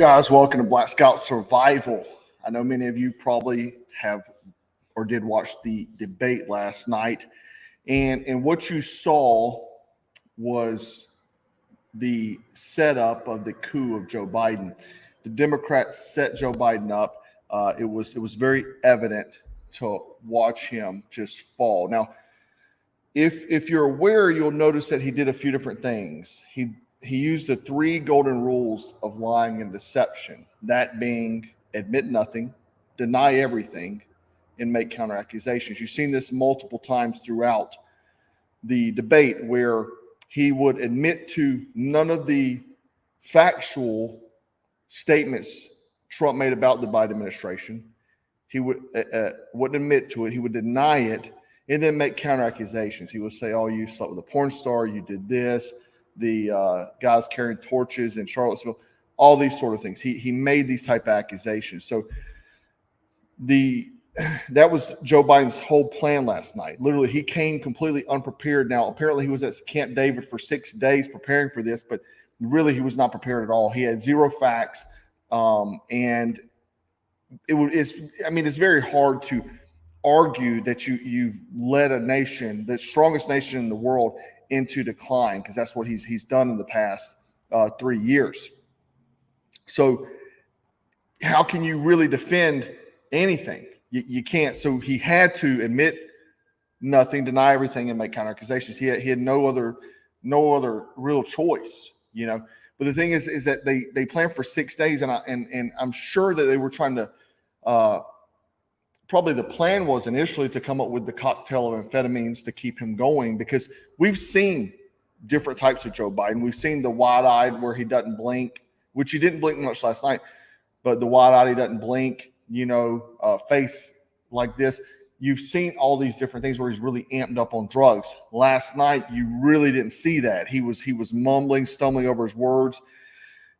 guys, welcome to Black Scout Survival. I know many of you probably have or did watch the debate last night, and what you saw was the setup of the coup of Joe Biden. The Democrats set Joe Biden up. It was very evident to watch him just fall. Now, if you're aware, you'll notice that he did a few different things. He used the 3 golden rules of lying and deception, that being admit nothing, deny everything, and make counter accusations. You've seen this multiple times throughout the debate where he would admit to none of the factual statements Trump made about the Biden administration. He wouldn't admit to it. He would deny it and then make counter accusations. He would say, oh, you slept with a porn star, you did this, the guys carrying torches in Charlottesville, all these sort of things. He made these type of accusations. So that was Joe Biden's whole plan last night. Literally, he came completely unprepared. Now, apparently he was at Camp David for 6 days preparing for this, but really he was not prepared at all. He had 0 facts. And it's very hard to argue that you've led a nation, the strongest nation in the world, into decline, because that's what he's done in the past 3 years. So how can you really defend anything? You can't. So he had to admit nothing, deny everything, and make counter accusations. He had no other real choice, you know. But the thing is that they planned for 6 days, and I'm sure that they were trying to. Probably the plan was initially to come up with the cocktail of amphetamines to keep him going, because we've seen different types of Joe Biden. We've seen the wide-eyed where he doesn't blink, which he didn't blink much last night, but the wide-eyed, he doesn't blink, face like this. You've seen all these different things where he's really amped up on drugs. Last night, you really didn't see that. He was mumbling, stumbling over his words.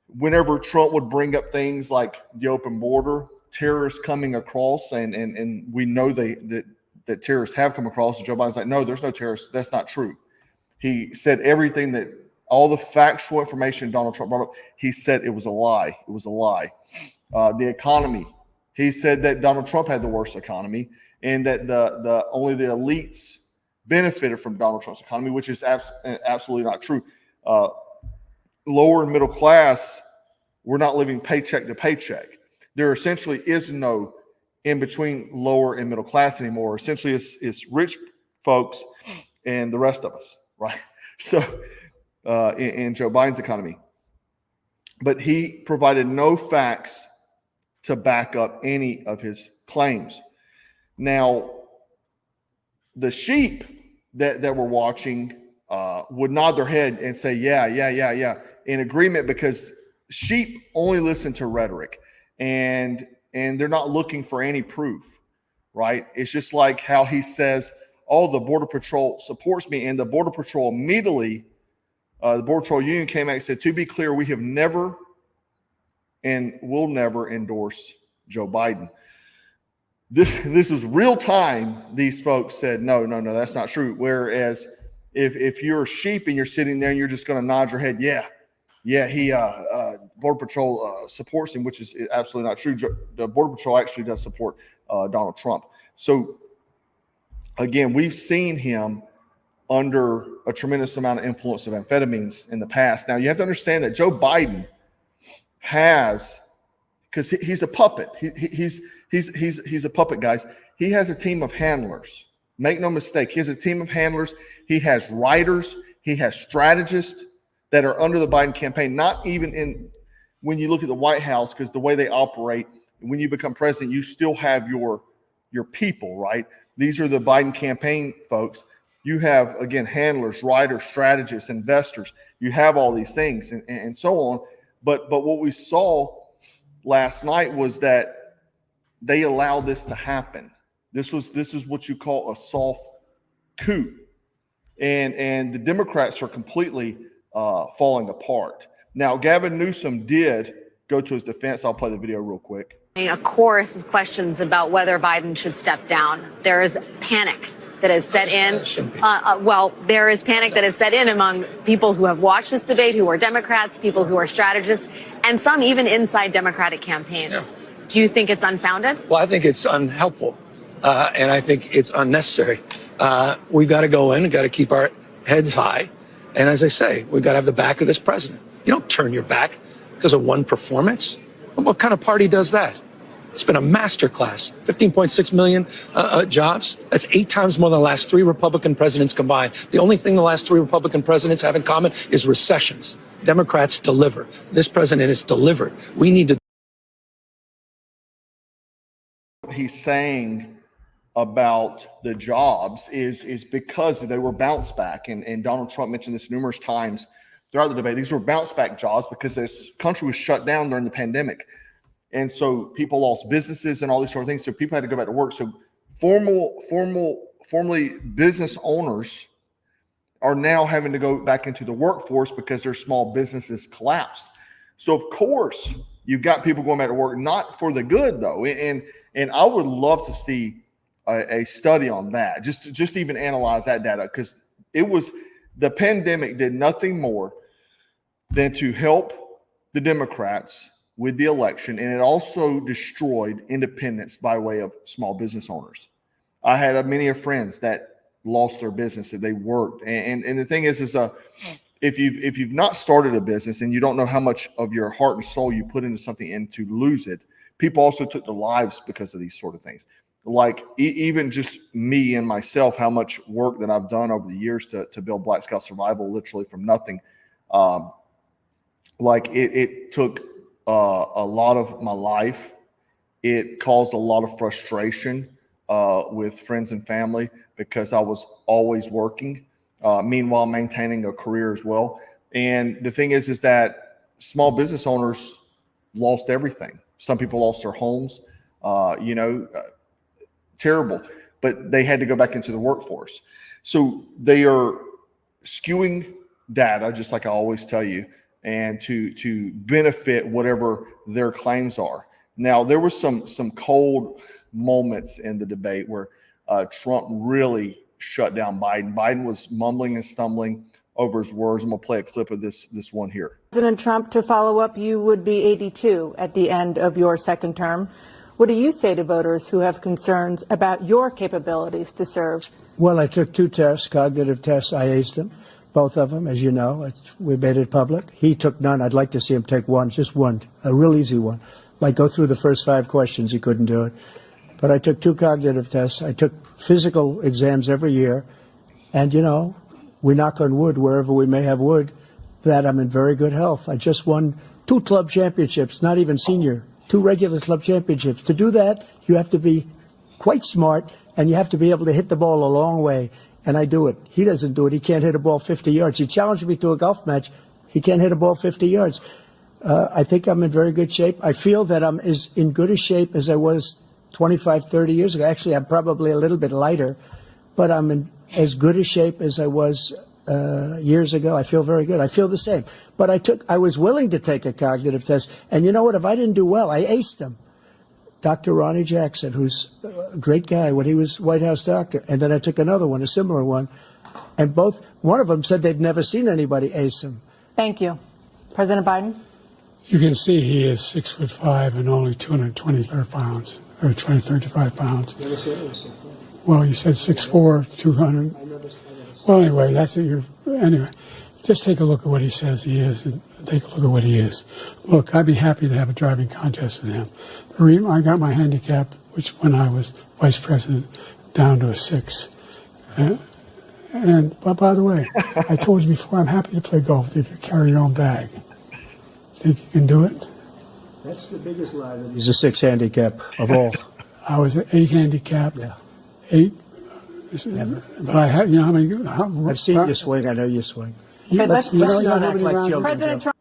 Whenever Trump would bring up things like the open border, terrorists coming across, and we know that terrorists have come across, and Joe Biden's like, no, there's no terrorists. That's not true. He said everything that all the factual information Donald Trump brought up, he said it was a lie. It was a lie. The economy, he said that Donald Trump had the worst economy, and that the only the elites benefited from Donald Trump's economy, which is absolutely not true. Lower and middle class, we're not living paycheck to paycheck. There essentially is no in between lower and middle class anymore. Essentially, it's rich folks and the rest of us, right? So in Joe Biden's economy. But he provided no facts to back up any of his claims. Now, the sheep that were watching would nod their head and say, yeah, in agreement, because sheep only listen to rhetoric. And they're not looking for any proof, right? It's just like how he says, oh, the Border Patrol supports me. And the Border Patrol immediately, the Border Patrol Union came out and said, to be clear, we have never and will never endorse Joe Biden. This was real time. These folks said, no, that's not true. Whereas if you're a sheep and you're sitting there and you're just going to nod your head, he Border Patrol supports him, which is absolutely not true. The Border Patrol actually does support Donald Trump. So again, we've seen him under a tremendous amount of influence of amphetamines in the past. Now you have to understand that Joe Biden has, because he's a puppet. He's a puppet, guys. He has a team of handlers. Make no mistake. He has a team of handlers. He has writers. He has strategists that are under the Biden campaign, not even when you look at the White House, because the way they operate, when you become president, you still have your people, right? These are the Biden campaign folks. You have, again, handlers, writers, strategists, investors. You have all these things and so on. But what we saw last night was that they allowed this to happen. This is what you call a soft coup. And the Democrats are completely falling apart. Now, Gavin Newsom did go to his defense. I'll play the video real quick. A chorus of questions about whether Biden should step down. There is panic that has set in. Well, there is panic that has set in among people who have watched this debate, who are Democrats, people who are strategists, and some even inside Democratic campaigns. Yeah. Do you think it's unfounded? Well, I think it's unhelpful, and I think it's unnecessary. We've got to go in and got to keep our heads high. And as I say, we've got to have the back of this president. You don't turn your back because of one performance. What kind of party does that? It's been a masterclass. 15.6 million jobs. That's 8 times more than the last 3 Republican presidents combined. The only thing the last 3 Republican presidents have in common is recessions. Democrats deliver. This president has delivered. We need to. He's saying about the jobs is because they were bounce back. And Donald Trump mentioned this numerous times throughout the debate. These were bounce back jobs because this country was shut down during the pandemic. And so people lost businesses and all these sort of things. So people had to go back to work. So formerly business owners are now having to go back into the workforce because their small businesses collapsed. So of course you've got people going back to work, not for the good though. And I would love to see a study on that, just even analyze that data, because the pandemic did nothing more than to help the Democrats with the election, and it also destroyed independence by way of small business owners. I had many friends that lost their business that they worked, and the thing is if you've not started a business and you don't know how much of your heart and soul you put into something and to lose it, people also took their lives because of these sort of things. Like even just me and myself, how much work that I've done over the years to build Black Scout Survival, literally from nothing. Like it took a lot of my life. It caused a lot of frustration with friends and family because I was always working, meanwhile maintaining a career as well. And the thing is that small business owners lost everything. Some people lost their homes, terrible, but they had to go back into the workforce. So they are skewing data, just like I always tell you, and to benefit whatever their claims are. Now, there was some cold moments in the debate where Trump really shut down Biden. Biden was mumbling and stumbling over his words. I'm going to play a clip of this one here. President Trump, to follow up, you would be 82 at the end of your second term. What do you say to voters who have concerns about your capabilities to serve? Well, I took 2 tests, cognitive tests. I aced them, both of them, as you know. We made it public. He took none. I'd like to see him take one, just one, a real easy one. Like go through the first 5 questions. He couldn't do it. But I took 2 cognitive tests. I took physical exams every year. And, we knock on wood wherever we may have wood, that I'm in very good health. I just won 2 club championships, not even senior, 2 regular club championships. To do that, you have to be quite smart, and you have to be able to hit the ball a long way. And I do it. He doesn't do it. He can't hit a ball 50 yards. He challenged me to a golf match. He can't hit a ball 50 yards. I think I'm in very good shape. I feel that I'm as in good a shape as I was 25, 30 years ago. Actually, I'm probably a little bit lighter, but I'm in as good a shape as I was years ago. I feel very good. I feel the same. But I was willing to take a cognitive test. And you know what? If I didn't do well, I aced them. Dr. Ronnie Jackson, who's a great guy when he was White House doctor. And then I took another one, a similar one. And one of them said they'd never seen anybody ace him. Thank you. President Biden? You can see he is 6'5" and only 223 pounds, or 235 pounds. Well, you said 6'4", 200. Well, anyway, that's what anyway, just take a look at what he says he is and take a look at what he is. Look, I'd be happy to have a driving contest with him. The reason I got my handicap, which when I was vice president, down to a 6. But by the way, I told you before, I'm happy to play golf if you carry your own bag. Think you can do it? That's the biggest lie. He's a 6 handicap of all. I was an 8 handicap. Yeah. 8. Never. But I had, how many? I've seen you swing. I know you swing. Let's not act like children. President Trump.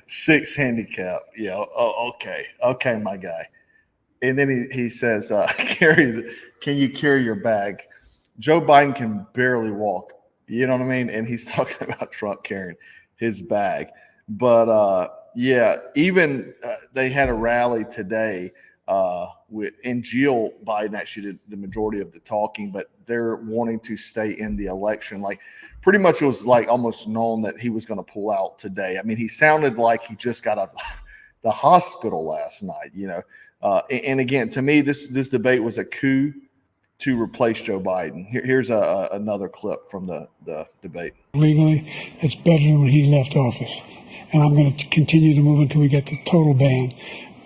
6 handicap. Yeah. Oh, okay. Okay, my guy. And then he says, can you carry your bag? Joe Biden can barely walk. You know what I mean? And he's talking about Trump carrying his bag. But, yeah, even they had a rally today And Jill Biden actually did the majority of the talking, but they're wanting to stay in the election. Like pretty much it was like almost known that he was going to pull out today. I mean, he sounded like he just got out of the hospital last night, and again, to me, this debate was a coup to replace Joe Biden. Here's another clip from the debate. Legally, it's better than when he left office. And I'm going to continue to move until we get the total ban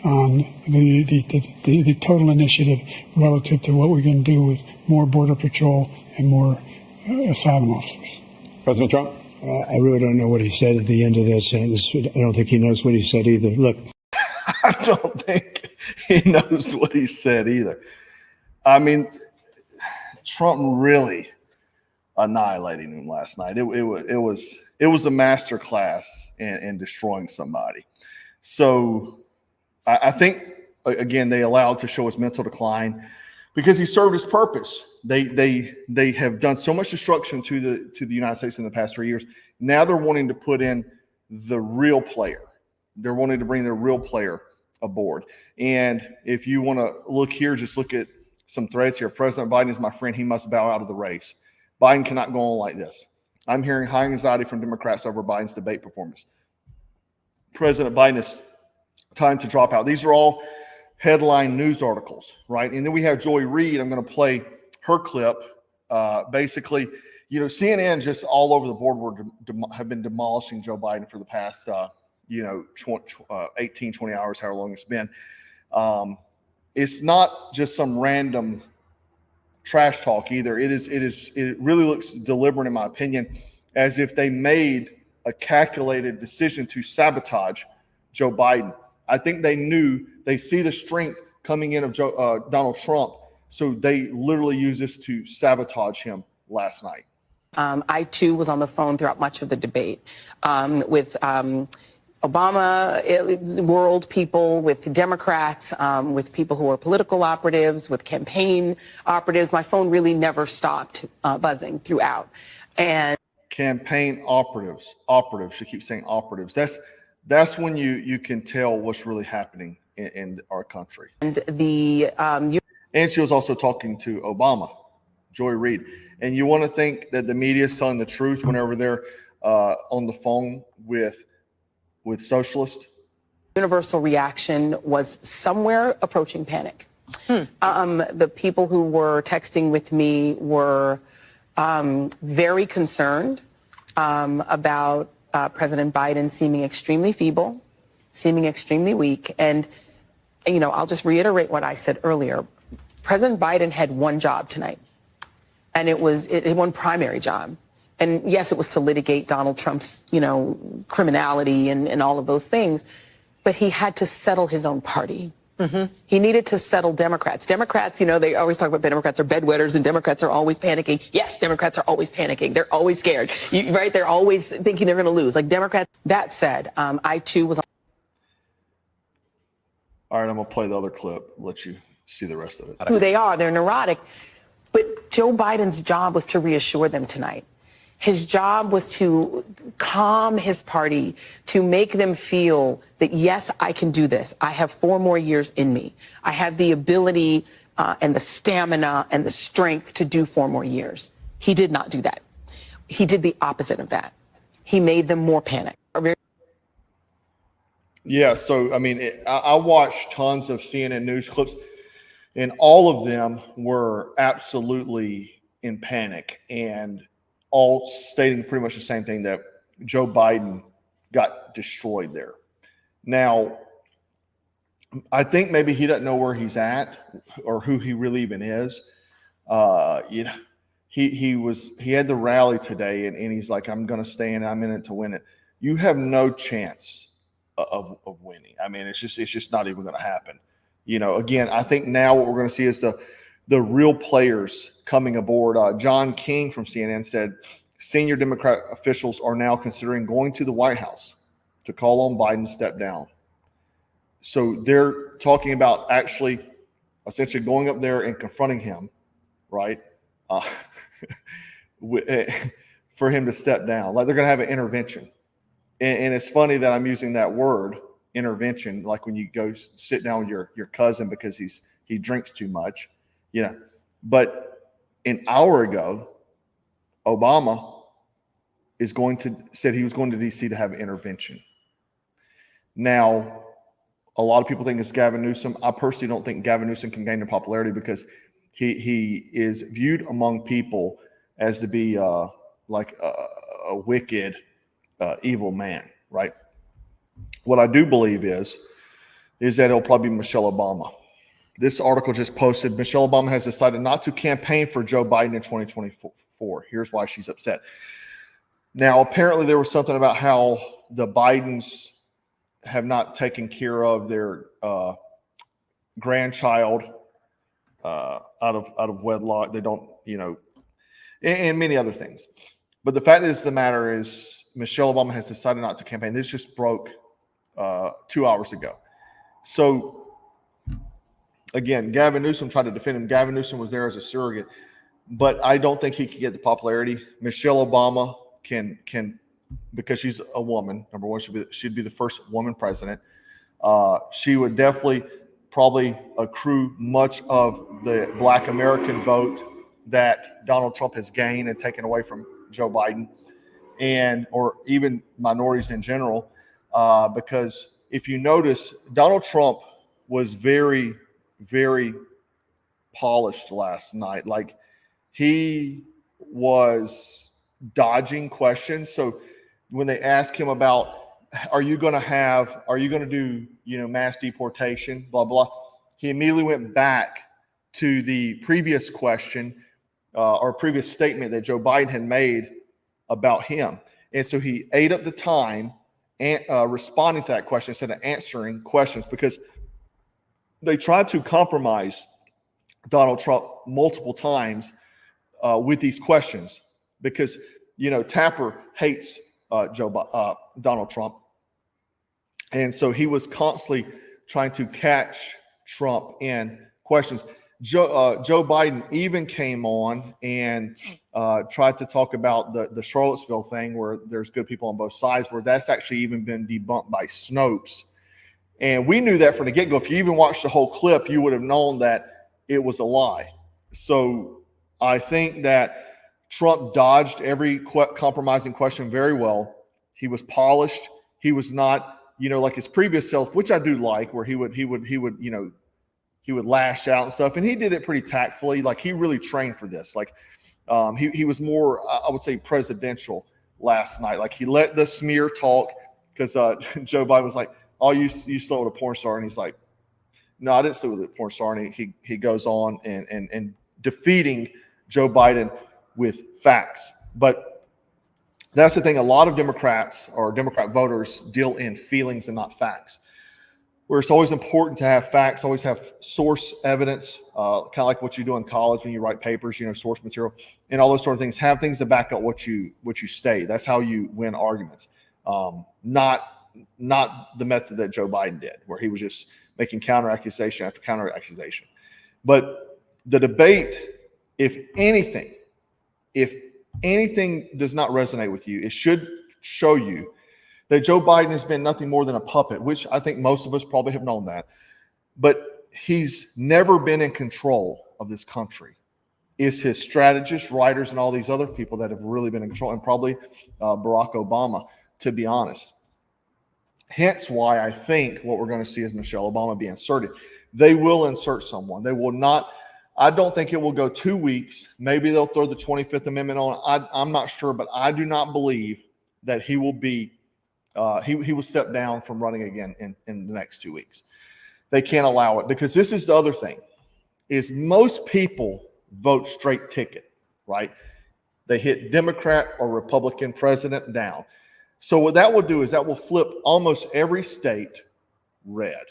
on the total initiative relative to what we're going to do with more Border Patrol and more asylum officers. President Trump? I really don't know what he said at the end of that sentence. I don't think he knows what he said either. Look. I don't think he knows what he said either. I mean, Trump really annihilating him last night. It was a master class in destroying somebody. So I think, again, they allowed to show his mental decline because he served his purpose. They have done so much destruction to the United States in the past 3 years. Now they're wanting to put in the real player. They're wanting to bring their real player aboard. And if you want to look here, just look at some threads here. President Biden is my friend. He must bow out of the race. Biden cannot go on like this. I'm hearing high anxiety from Democrats over Biden's debate performance. President Biden is time to drop out. These are all headline news articles, right? And then we have Joy Reid. I'm going to play her clip. Basically, CNN just all over the board have been demolishing Joe Biden for the past 18, 20 hours, however long it's been. It's not just some random trash talk either. It really looks deliberate, in my opinion, as if they made a calculated decision to sabotage Joe Biden. I think they see the strength coming in of Donald Trump, so they literally use this to sabotage him last night. I, too, was on the phone throughout much of the debate with Obama world people, with Democrats, with people who are political operatives, with campaign operatives. My phone really never stopped buzzing throughout. And campaign operatives. She keeps saying operatives. That's when you can tell what's really happening in our country. And and she was also talking to Obama, Joy Reid. And you want to think that the media is telling the truth whenever they're on the phone with socialists? Universal reaction was somewhere approaching panic. The people who were texting with me were very concerned about President Biden seeming extremely feeble, seeming extremely weak. And, I'll just reiterate what I said earlier. President Biden had one job tonight, and it was one primary job. And yes, it was to litigate Donald Trump's, criminality and all of those things. But he had to settle his own party. Mm-hmm. He needed to settle Democrats. Democrats, they always talk about Democrats are bedwetters and Democrats are always panicking. Yes, Democrats are always panicking. They're always scared, right? They're always thinking they're going to lose. Like Democrats. That said, I too was. All right, I'm going to play the other clip. Let you see the rest of it. Who they are. They're neurotic. But Joe Biden's job was to reassure them tonight. His job was to calm his party, to make them feel that, yes, I can do this. I have 4 more years in me. I have the ability and the stamina and the strength to do 4 more years. He did not do that. He did the opposite of that. He made them more panic. Yeah, so, I watched tons of CNN news clips, and all of them were absolutely in panic and all stating pretty much the same thing, that Joe Biden got destroyed there. Now, I think maybe he doesn't know where he's at or who he really even is. He had the rally today, and he's like, I'm going to stay in. I'm in it to win it. You have no chance of winning. It's just not even going to happen. Again, I think now what we're going to see is the real players coming aboard. John King from CNN said senior Democrat officials are now considering going to the White House to call on Biden to step down. So they're talking about essentially going up there and confronting him, right? For him to step down. Like they're going to have an intervention. And it's funny that I'm using that word, intervention, like when you go sit down with your cousin because he drinks too much, you know. But an hour ago, Obama said he was going to DC to have an intervention. Now, a lot of people think it's Gavin Newsom. I personally don't think Gavin Newsom can gain the popularity because he is viewed among people as to be like a wicked, evil man, right? What I do believe is that it'll probably be Michelle Obama. This article just posted, Michelle Obama has decided not to campaign for Joe Biden in 2024. Here's why she's upset. Now, apparently there was something about how the Bidens have not taken care of their grandchild out of wedlock. They don't, you know, and many other things. But the fact is, the matter is, Michelle Obama has decided not to campaign. This just broke 2 hours ago. So, again, Gavin Newsom tried to defend him. Gavin Newsom was there as a surrogate. But I don't think he can get the popularity. Michelle Obama can because she's a woman. Number one, she'd be the first woman president. She would definitely probably accrue much of the Black American vote that Donald Trump has gained and taken away from Joe Biden, or even minorities in general. Because if you notice, Donald Trump was very, very polished last night. Like, he was dodging questions. So when they asked him about, are you going to do, you know, mass deportation, blah, blah, he immediately went back to the previous question or previous statement that Joe Biden had made about him. And so he ate up the time and responding to that question instead of answering questions, because they tried to compromise Donald Trump multiple times with these questions, because, you know, Tapper hates Donald Trump. And so he was constantly trying to catch Trump in questions. Joe Biden even came on and tried to talk about the Charlottesville thing, where there's good people on both sides, where that's actually even been debunked by Snopes. And we knew that from the get-go. If you even watched the whole clip, you would have known that it was a lie. So I think that Trump dodged every compromising question very well. He was polished. He was not, you know, like his previous self, which I do like, where he would, you know, he would lash out and stuff. And he did it pretty tactfully. Like, he really trained for this. Like, he was more, I would say, presidential last night. Like, he let the smear talk, because Joe Biden was like, oh, you slept with a porn star. And he's like, no, I didn't sleep with a porn star. And he goes on and defeating Joe Biden with facts. But that's the thing. A lot of Democrats or Democrat voters deal in feelings and not facts, where it's always important to have facts, always have source evidence, kind of like what you do in college when you write papers, you know, source material and all those sort of things. Have things to back up what you state. That's how you win arguments. Not the method that Joe Biden did, where he was just making counter accusation after counter accusation. But the debate, if anything does not resonate with you, it should show you that Joe Biden has been nothing more than a puppet, which I think most of us probably have known that. But he's never been in control of this country. It's his strategists, writers, and all these other people that have really been in control, and probably Barack Obama, to be honest. Hence why I think what we're going to see is Michelle Obama be inserted. They will insert someone. They will not. I don't think it will go 2 weeks. Maybe they'll throw the 25th Amendment on. I'm not sure, but I do not believe that he will be. He will step down from running again in the next 2 weeks. They can't allow it, because this is the other thing: is most people vote straight ticket, right? They hit Democrat or Republican president down. So what that will do is that will flip almost every state red.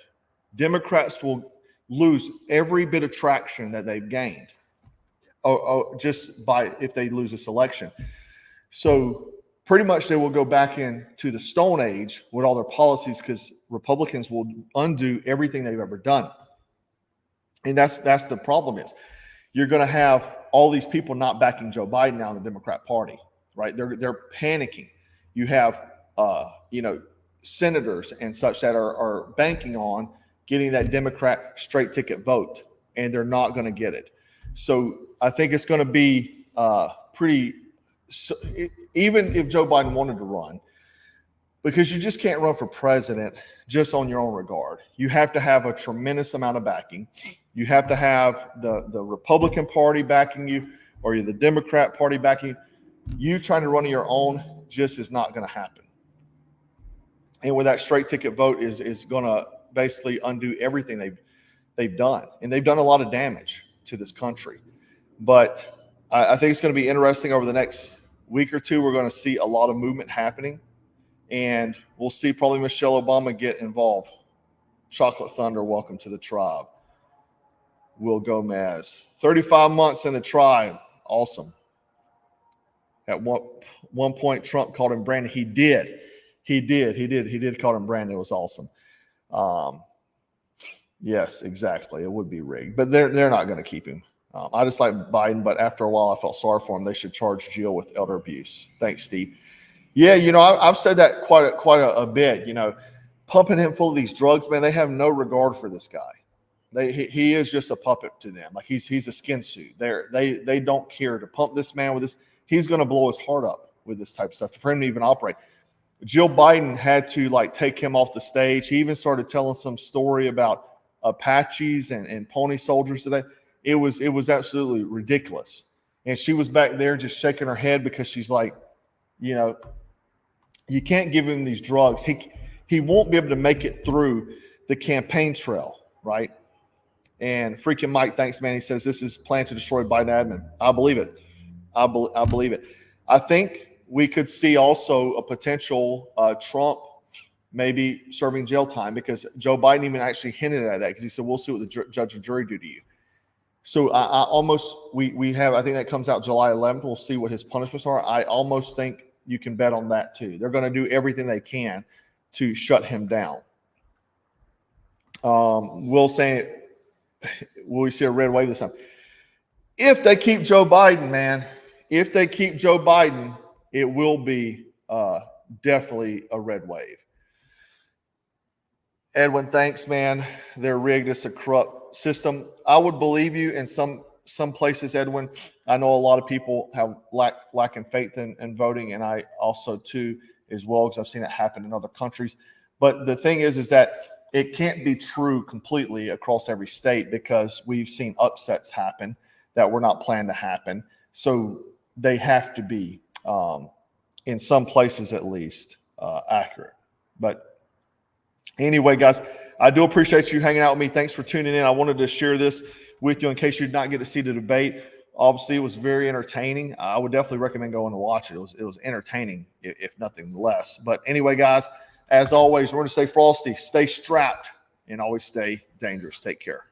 Democrats will lose every bit of traction that they've gained, just by if they lose this election. So pretty much they will go back into the Stone Age with all their policies, because Republicans will undo everything they've ever done. And that's the problem. Is you're going to have all these people not backing Joe Biden now in the Democrat Party, right? They're panicking. You have, senators and such that are banking on getting that Democrat straight ticket vote, and they're not going to get it. So I think it's going to be even if Joe Biden wanted to run, because you just can't run for president just on your own regard. You have to have a tremendous amount of backing. You have to have the Republican Party backing you, or the Democrat Party backing you. You trying to run on your own just is not going to happen. And with that straight ticket vote is going to basically undo everything they've done. And they've done a lot of damage to this country. But I think it's going to be interesting over the next week or two. We're going to see a lot of movement happening. And we'll see probably Michelle Obama get involved. Chocolate Thunder, welcome to the tribe. Will Gomez, 35 months in the tribe. Awesome. At one point, Trump called him Brandon. He did call him Brandon. It was awesome. Yes, exactly. It would be rigged, but they're not going to keep him. I just like Biden, but after a while, I felt sorry for him. They should charge Jill with elder abuse. Thanks, Steve. Yeah, I've said that quite a bit. Pumping him full of these drugs, man. They have no regard for this guy. He is just a puppet to them. Like he's a skin suit. They don't care to pump this man with this. He's going to blow his heart up with this type of stuff for him to even operate. Jill Biden had to take him off the stage. He even started telling some story about Apaches and pony soldiers today. It was absolutely ridiculous. And she was back there just shaking her head because she's like, you can't give him these drugs. He won't be able to make it through the campaign trail, right? And freaking Mike, thanks, man. He says this is planned to destroy Biden admin. I believe it. I believe it. I think we could see also a potential Trump maybe serving jail time, because Joe Biden even actually hinted at that, because he said, we'll see what the judge and jury do to you. So we have, I think that comes out July 11th. We'll see what his punishments are. I almost think you can bet on that too. They're going to do everything they can to shut him down. Will we see a red wave this time? If they keep Joe Biden, man, it will be definitely a red wave. Edwin, thanks, man. They're rigged. It's a corrupt system. I would believe you in some places, Edwin. I know a lot of people have lacking faith in voting, and I also too as well, because I've seen it happen in other countries. But the thing is that it can't be true completely across every state, because we've seen upsets happen that were not planned to happen. So they have to be, in some places at least, accurate. But anyway, guys, I do appreciate you hanging out with me. Thanks for tuning in. I wanted to share this with you in case you did not get to see the debate. Obviously, it was very entertaining. I would definitely recommend going to watch it. It was entertaining, if nothing less. But anyway, guys, as always, we're going to stay frosty, stay strapped, and always stay dangerous. Take care.